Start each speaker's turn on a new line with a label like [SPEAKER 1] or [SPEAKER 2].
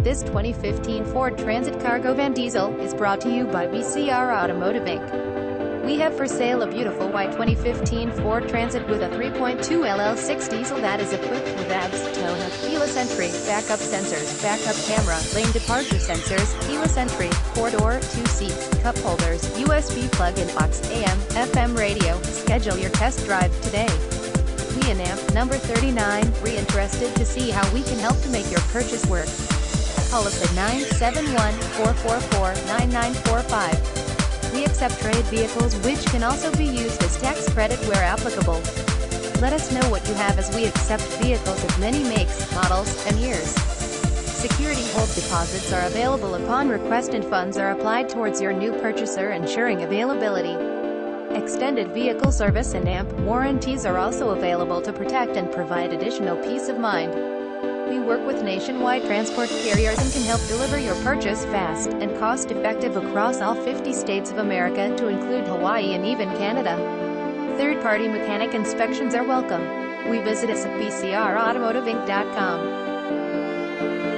[SPEAKER 1] This 2015 Ford Transit Cargo Van Diesel is brought to you by BCR Automotive Inc. We have for sale a beautiful white 2015 Ford Transit with a 3.2 LL6 diesel that is equipped with ABS, tow hook, keyless entry, backup sensors, backup camera, lane departure sensors, keyless entry, 4-door, 2-seat, cup holders, USB plug-in box, AM, FM radio. Schedule your test drive today. We in amp number 39, we're interested to see how we can help to make your purchase work. Call us at 971-444-9945. We accept trade vehicles which can also be used as tax credit where applicable. Let us know what you have as we accept vehicles of many makes, models, and years. Security hold deposits are available upon request and funds are applied towards your new purchaser ensuring availability. Extended vehicle service and AMP warranties are also available to protect and provide additional peace of mind. We work with nationwide transport carriers and can help deliver your purchase fast and cost-effective across all 50 states of America to include Hawaii and even Canada. Third-party mechanic inspections are welcome. We visit us at bcrautomotiveinc.com.